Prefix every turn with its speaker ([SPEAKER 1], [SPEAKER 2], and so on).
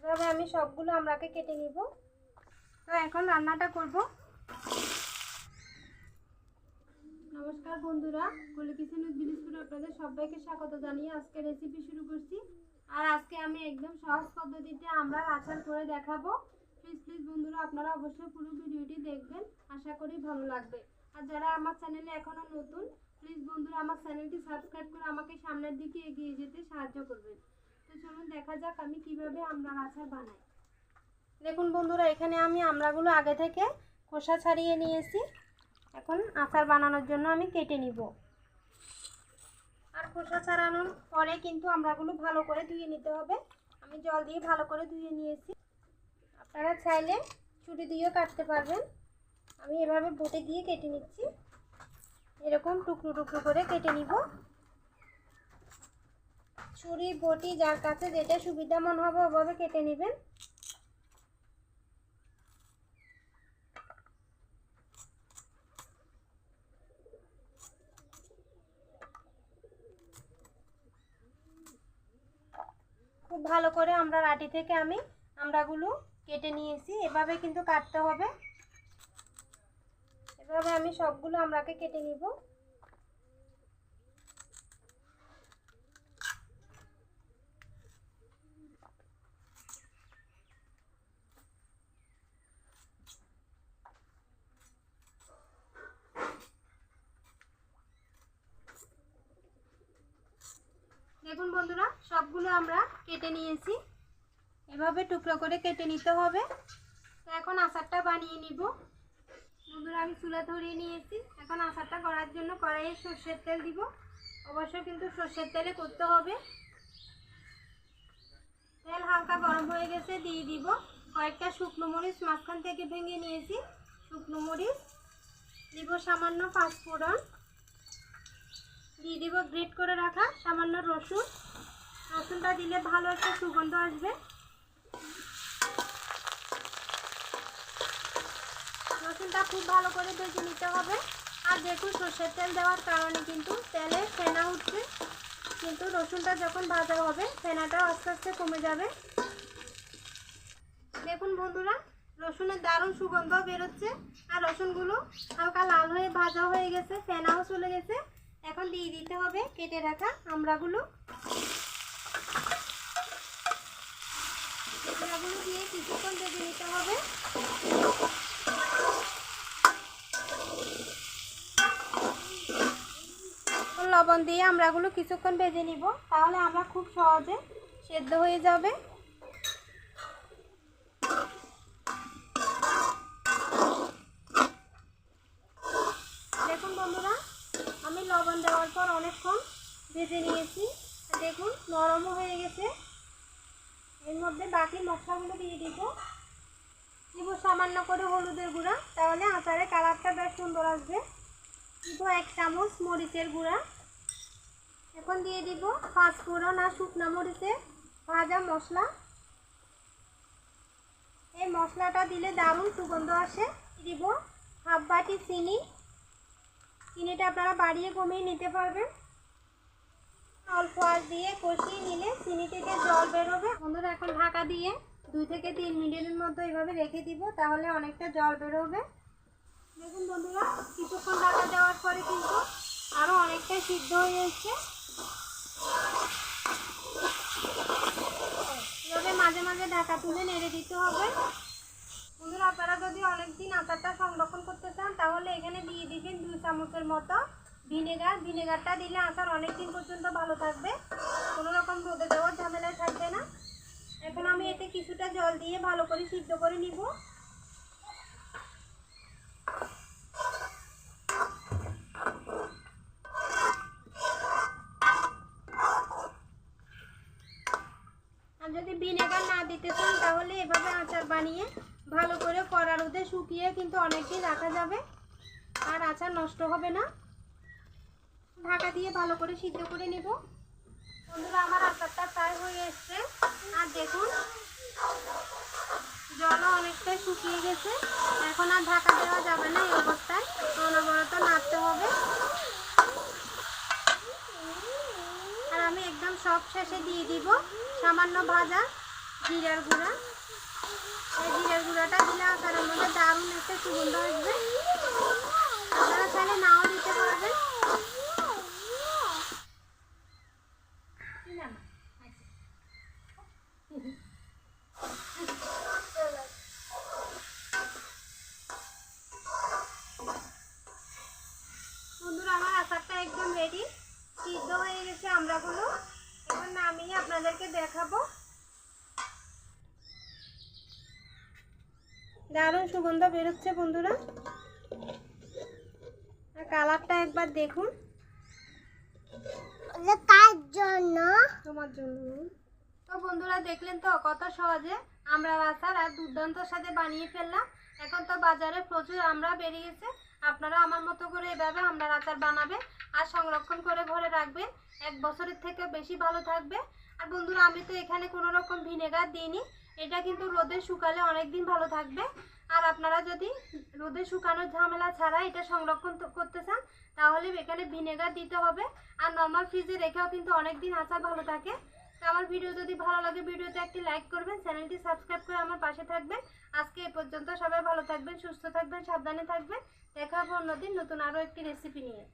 [SPEAKER 1] এভাবে আমি সবগুলো আমড়াকে কেটে নিব। তো এখন রান্নাটা করব। নমস্কার বন্ধুরা, কলি কিচেন উইথ বিলিস আপনাদের সবাইকে স্বাগত জানিয়ে আজকে রেসিপি শুরু করছি। আর আজকে আমি একদম সহজ পদ্ধতিতে আমড়ার আচার করে দেখাবো। প্লিজ বন্ধুরা আপনারা অবশ্যই পুরো ভিডিওটি দেখবেন, আশা করি ভালো লাগবে। আর যারা আমার চ্যানেলে এখনো নতুন, প্লিজ বন্ধুরা আমার চ্যানেলটি সাবস্ক্রাইব করে আমাকে সামনের দিকে এগিয়ে যেতে সাহায্য করবেন। তো চলুন দেখা যাক আমি কিভাবে আমড়ার আচার বানাই। দেখুন বন্ধুরা, এখানে আমি আমড়াগুলো আগে থেকে খোসা ছাড়িয়ে নিয়েছি। এখন আচার বানানোর জন্য আমি কেটে নিব। আর খোসা ছাড়ানোর পরে কিন্তু আমড়াগুলো ভালো করে ধুয়ে নিতে হবে। আমি জল দিয়ে ভালো করে ধুয়ে নিয়েছি। আপনারা চাইলে ছুরি দিয়েও কাটতে পারবেন। আমি এভাবে বটি দিয়ে কেটে নিচ্ছি। এরকম টুকরো টুকরো করে কেটে নিব। ছুরি বটি যার কাছে যেটা সুবিধা মনে হবে ওভাবে কেটে নেবেন। খুব ভালো করে আমরা আটি থেকে আমি আমড়াগুলো কেটে নিয়েছি। এভাবে কিন্তু কাটতে হবে। এভাবে আমি সবগুলো আমড়াকে কেটে নিব। দেখুন বন্ধুরা, সবগুলো আমরা কেটে নিয়েছি। এভাবে টুকরো করে কেটে নিতে হবে। তো এখন আচারটা বানিয়ে নিব। বন্ধুরা, আমি চুলা ধরিয়ে নিয়েছি। এখন আচারটা করার জন্য কড়াইয়ে সরষের তেল দিব। অবশ্যই কিন্তু সরষের তেলে করতে হবে। তেল হালকা গরম হয়ে গেছে, দিয়ে দিব কয়েকটা শুকনো মরিচ মাঝখান থেকে ভেঙে নিয়েছি। শুকনো মরিচ দিব, সামান্য পাঁচফোড়ন দিয়ে দিব, গ্রেট করে রাখা সামান্য রসুন। রসুনটা দিলে ভালো একটা সুগন্ধ আসবে। রসুনটা খুব ভালো করে ভেজে নিতে হবে। আর দেখুন, সরষের তেল দেওয়ার কারণে কিন্তু তেলে ফেনা উঠছে, কিন্তু রসুনটা যখন ভাজা হবে ফেনাটাও আস্তে আস্তে কমে যাবে। দেখুন বন্ধুরা, রসুনের দারুণ সুগন্ধ বেরোচ্ছে। আর রসুনগুলো হালকা লাল হয়ে ভাজা হয়ে গেছে, ফেনাও চলে গেছে। এখন দিয়ে দিতে হবে কেটে রাখা আমড়াগুলো। আমড়াগুলো দিয়ে কিছুক্ষণ ভেজে নিতে হবে। লবণ দিয়ে আমড়াগুলো কিছুক্ষণ ভেজে নিব, তাহলে আমরা খুব সহজে সেদ্ধ হয়ে যাবে। দেখুন বন্ধুরা, আমি লবণ দেওয়ার পর অনেকক্ষণ ভেজে নিয়েছি। দেখুন নরমও হয়ে গেছে। এর মধ্যে বাকি মশলাগুলো দিয়ে দিব। সামান্য করে হলুদের গুঁড়া, তাহলে আচারের কালারটা বেশ সুন্দর আসবে। দিব 1 চামচ মরিচের গুঁড়া। এখন দিয়ে দিব পাঁচফোড়ন আর শুকনো মরিচের ভাজা মশলা। এই মশলাটা দিলে দারুণ সুগন্ধ আসে। দিব হাফ বাটি চিনি। চিনিটা আপনারা বাড়িয়ে কমিয়ে নিতে পারবেন। অল্প আঁচ দিয়ে কষিয়ে নিলে চিনি থেকে জল বেরোবে। বন্ধুরা, এখন ঢাকা দিয়ে 2 থেকে 3 মিনিটের মতো এভাবে রেখে দিব, তাহলে অনেকটা জল বেরোবে। দেখুন বন্ধুরা, কিছুক্ষণ ঢাকা দেওয়ার পরে কিন্তু আরও অনেকটাই সিদ্ধ হয়ে এসছে। এভাবে মাঝে মাঝে ঢাকা তুলে নেড়ে দিতে হবে। বন্ধুরা, আপনারা যদি অনেকদিন আচারটা সংরক্ষণ করতে চান, তাহলে এখানে দিয়ে দিবেন 2 চামচের মতো ভিনেগার। ভিনেগারটা দিলে আচার অনেকদিন পর্যন্ত ভালো থাকবে, কোনো রকম রোদে দেওয়ার ঝামেলায় থাকবে না। এখন আমি এতে কিছুটা জল দিয়ে ভালো করে সিদ্ধ করে নিব। আর যদি ভিনেগার না দিতে চান, তাহলে এভাবে আচার বানিয়ে ভালো করে কড়া রোদে শুকিয়ে কিন্তু অনেকদিন রাখা যাবে, আর আচার নষ্ট হবে না। ঢাকা দিয়ে ভালো করে সিদ্ধ করে নিব। বন্ধুরা, আমার আচারটা প্রায় হয়ে এসছে। আর দেখুন জলও অনেকটাই শুকিয়ে গেছে। এখন আর ঢাকা দেওয়া যাবে না। এই অবস্থায় অনবরত নাড়তে হবে। আর আমি একদম সব শেষে দিয়ে দিব সামান্য ভাজা জিরার গুঁড়া। এই জিরার গুঁড়াটা দিলে আচারের মধ্যে দারুণ একটা সুগন্ধ আসবে। আপনারা চাইলে নাও দিতে পারবেন। বন্ধুরা আমার আচারটা একদম রেডি, সিদ্ধ হয়ে গেছে আমড়াগুলো। এখন নামিয়ে আপনাদেরকে দেখাবো। দারুণ সুগন্ধ বেরোচ্ছে বন্ধুরা, আর কালারটা একবার দেখুন।
[SPEAKER 2] কার জন্য?
[SPEAKER 1] তোমার জন্য। তো বন্ধুরা দেখলেন তো কত সহজে আমড়ার আচার আর দুর্দান্তর সাথে বানিয়ে ফেললাম। এখন তো বাজারে প্রচুর আমড়া বেরিয়েছে, আপনারা আমার মতো করে এভাবে আমড়ার আচার বানাবেন আর সংরক্ষণ করে ঘরে রাখবেন। 1 বছরের থেকে বেশি ভালো থাকবে। আর বন্ধুরা আমি তো এখানে কোনো রকম ভিনেগার দিইনি, এটা কিন্তু রোদে শুকালে অনেক দিন ভালো থাকবে। আর আপনারা যদি রোদে শুকানোর ঝামেলা ছাড়া এটা সংরক্ষণ করতে চান তাহলে এখানে ভিনেগার দিতে হবে। আর নর্মাল ফ্রিজে রেখেও কিন্তু অনেক দিন আচার ভালো থাকে। তো আমার ভিডিও যদি ভালো লাগে ভিডিওতে একটি লাইক করবেন, চ্যানেলটি সাবস্ক্রাইব করে আমার পাশে থাকবেন। আজকে এই পর্যন্ত, সবাই ভালো থাকবেন, সুস্থ থাকবেন, সাবধানে থাকবেন। দেখা হবে অন্যদিন নতুন আরও একটি রেসিপি নিয়ে।